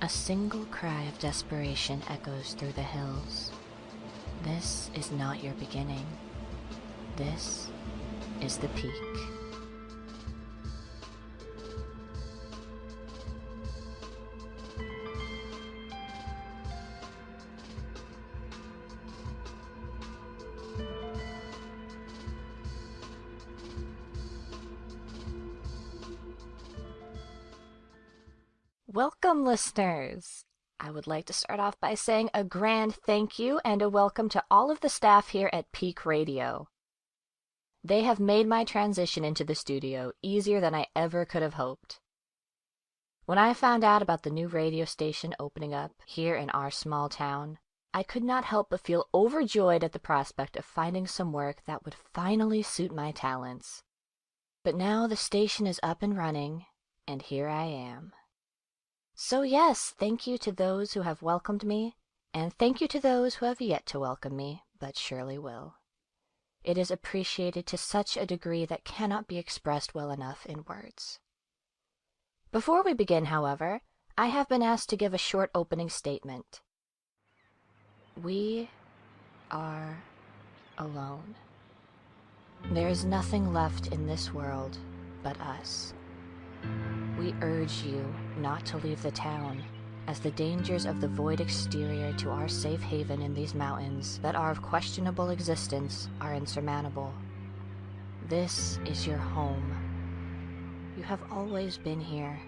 A single cry of desperation echoes through the hills. This is not your beginning. This is the peak. Welcome, listeners! I would like to start off by saying a grand thank you and a welcome to all of the staff here at Peak Radio. They have made my transition into the studio easier than I ever could have hoped. When I found out about the new radio station opening up here in our small town, I could not help but feel overjoyed at the prospect of finding some work that would finally suit my talents. But now the station is up and running, and here I am. So yes, thank you to those who have welcomed me, and thank you to those who have yet to welcome me, but surely will. It is appreciated to such a degree that cannot be expressed well enough in words. Before we begin, however, I have been asked to give a short opening statement. We are alone. There is nothing left in this world but us. We urge you not to leave the town, as the dangers of the void exterior to our safe haven in these mountains that are of questionable existence are insurmountable. This is your home. You have always been here.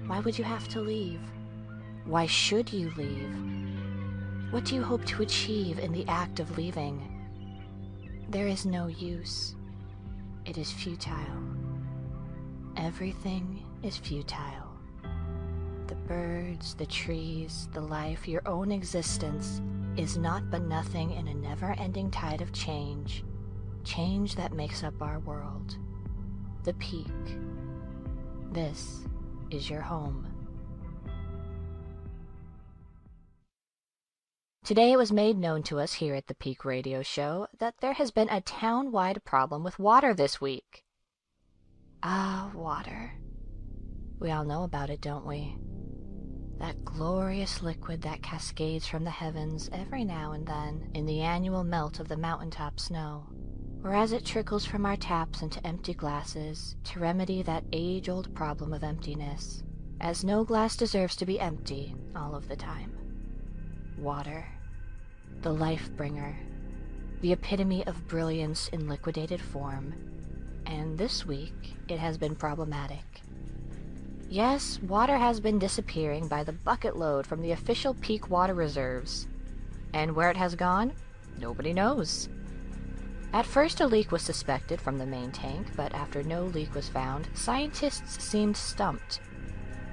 Why would you have to leave? Why should you leave? What do you hope to achieve in the act of leaving? There is no use. It is futile. Everything is futile. The birds, the trees, the life, your own existence is naught but nothing in a never-ending tide of change, change that makes up our world. The peak. This is your home. Today it was made known to us here at the Peak Radio Show that there has been a town-wide problem with water this week. Ah, water. We all know about it, don't we? That glorious liquid that cascades from the heavens every now and then in the annual melt of the mountaintop snow, or as it trickles from our taps into empty glasses to remedy that age-old problem of emptiness, as no glass deserves to be empty all of the time. Water. The life-bringer. The epitome of brilliance in liquidated form. And this week, it has been problematic. Yes, water has been disappearing by the bucket load from the official Peak water reserves. And where it has gone, nobody knows. At first, a leak was suspected from the main tank, but after no leak was found, scientists seemed stumped.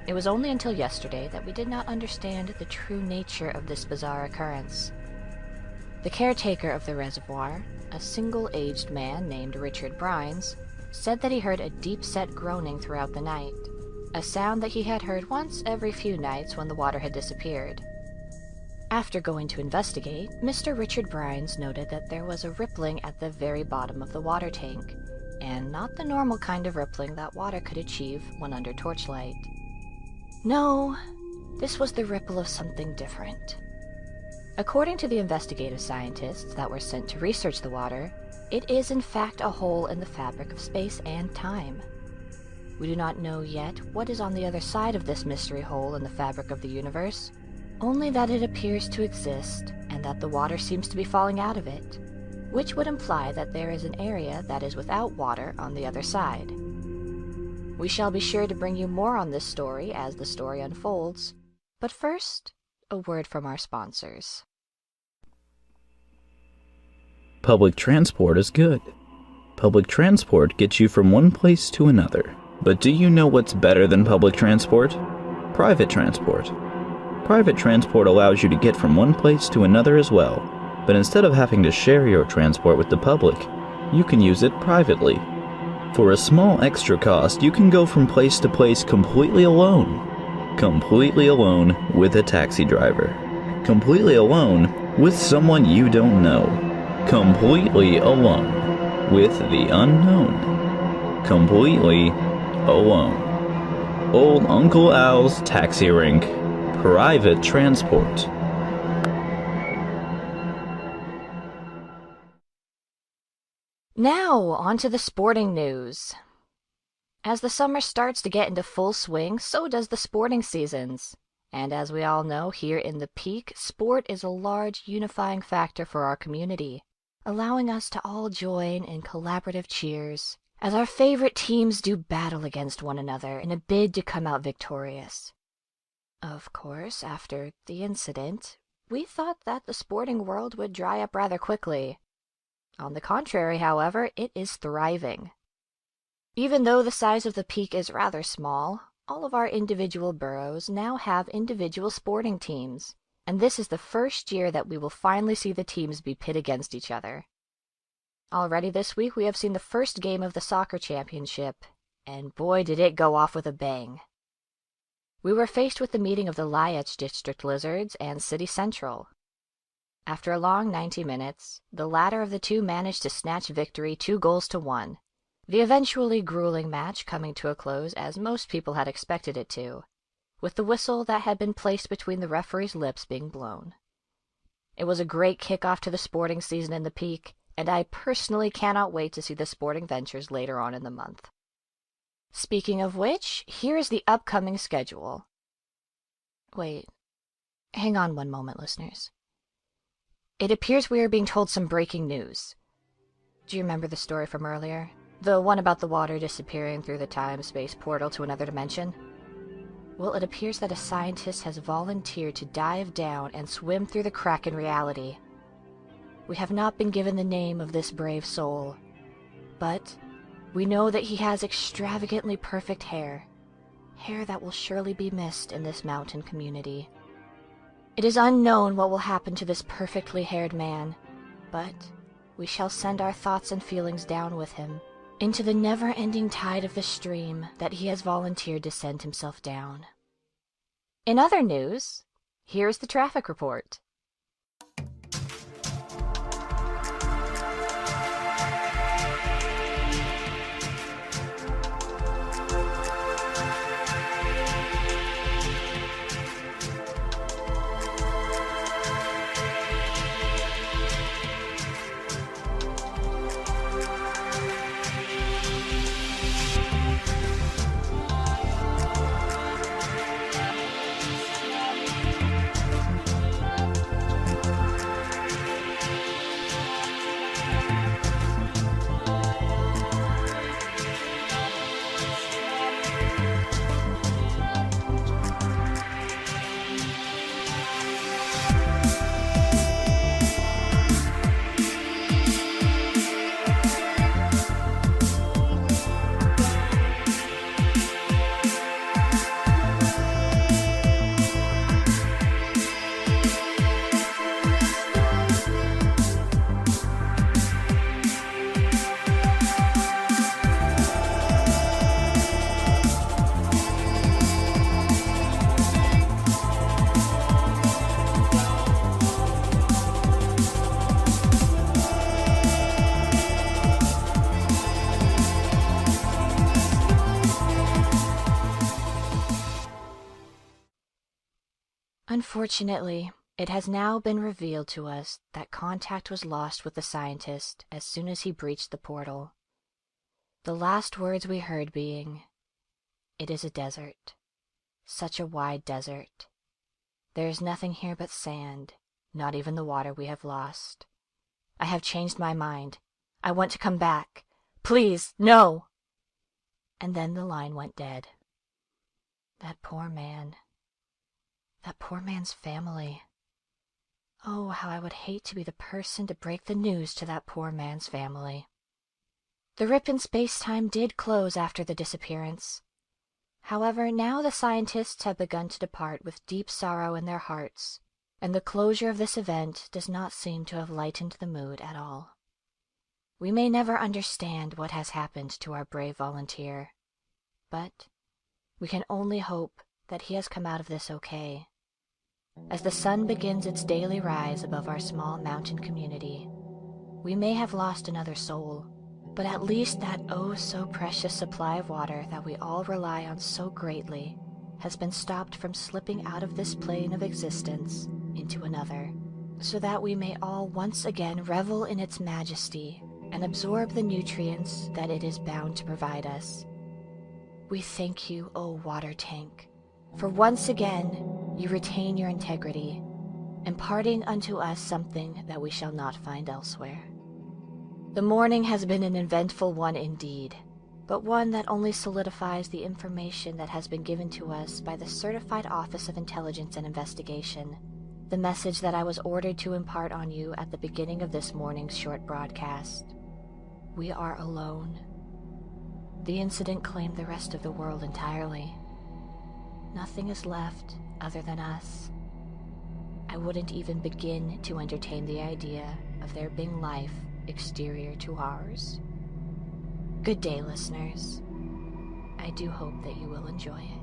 It was only until yesterday that we did not understand the true nature of this bizarre occurrence. The caretaker of the reservoir, a single-aged man named Richard Brines, said that he heard a deep-set groaning throughout the night, a sound that he had heard once every few nights when the water had disappeared. After going to investigate, Mr. Richard Brines noted that there was a rippling at the very bottom of the water tank, and not the normal kind of rippling that water could achieve when under torchlight. No, this was the ripple of something different. According to the investigative scientists that were sent to research the water, it is in fact a hole in the fabric of space and time. We do not know yet what is on the other side of this mystery hole in the fabric of the universe, only that it appears to exist and that the water seems to be falling out of it, which would imply that there is an area that is without water on the other side. We shall be sure to bring you more on this story as the story unfolds, but first, a word from our sponsors. Public transport is good. Public transport gets you from one place to another. But do you know what's better than public transport? Private transport. Private transport allows you to get from one place to another as well, but instead of having to share your transport with the public, you can use it privately. For a small extra cost, you can go from place to place completely alone. Completely alone with a taxi driver. Completely alone with someone you don't know. Completely alone with the unknown. Completely alone. Old Uncle Al's Taxi Rank. Private transport. Now, on to the sporting news. As the summer starts to get into full swing, so does the sporting seasons. And as we all know, here in the Peak, sport is a large unifying factor for our community, allowing us to all join in collaborative cheers as our favorite teams do battle against one another in a bid to come out victorious. Of course, after the incident, we thought that the sporting world would dry up rather quickly. On the contrary, however, it is thriving. Even though the size of the Peak is rather small, all of our individual boroughs now have individual sporting teams, and this is the first year that we will finally see the teams be pit against each other. Already this week we have seen the first game of the soccer championship, and boy did it go off with a bang. We were faced with the meeting of the Liach District Lizards and City Central. After a long 90 minutes, the latter of the two managed to snatch victory 2-1, the eventually grueling match coming to a close as most people had expected it to, with the whistle that had been placed between the referee's lips being blown. It was a great kickoff to the sporting season in the Peak, and I personally cannot wait to see the sporting ventures later on in the month. Speaking of which, here is the upcoming schedule. Wait, hang on one moment, listeners. It appears we are being told some breaking news. Do you remember the story from earlier? The one about the water disappearing through the time-space portal to another dimension? Well, it appears that a scientist has volunteered to dive down and swim through the crack in reality. We have not been given the name of this brave soul, but we know that he has extravagantly perfect hair that will surely be missed in this mountain community. It is unknown what will happen to this perfectly haired man, but we shall send our thoughts and feelings down with him into the never-ending tide of the stream that he has volunteered to send himself down. In other news, here's the traffic report. Unfortunately, it has now been revealed to us that contact was lost with the scientist as soon as he breached the portal. The last words we heard being, "It is a desert. Such a wide desert. There is nothing here but sand, not even the water we have lost. I have changed my mind. I want to come back. Please, no!" And then the line went dead. That poor man. That poor man's family. Oh, how I would hate to be the person to break the news to that poor man's family. The rip in space-time did close after the disappearance. However, now the scientists have begun to depart with deep sorrow in their hearts, and the closure of this event does not seem to have lightened the mood at all. We may never understand what has happened to our brave volunteer, but we can only hope that he has come out of this okay. As the sun begins its daily rise above our small mountain community, we may have lost another soul, but at least that oh so precious supply of water that we all rely on so greatly has been stopped from slipping out of this plane of existence into another, so that we may all once again revel in its majesty and absorb the nutrients that it is bound to provide us. We thank you, O water tank, for once again you retain your integrity, imparting unto us something that we shall not find elsewhere. The morning has been an eventful one indeed, but one that only solidifies the information that has been given to us by the Certified Office of Intelligence and Investigation, the message that I was ordered to impart on you at the beginning of this morning's short broadcast. We are alone. The incident claimed the rest of the world entirely. Nothing is left other than us. I wouldn't even begin to entertain the idea of there being life exterior to ours. Good day, listeners. I do hope that you will enjoy it.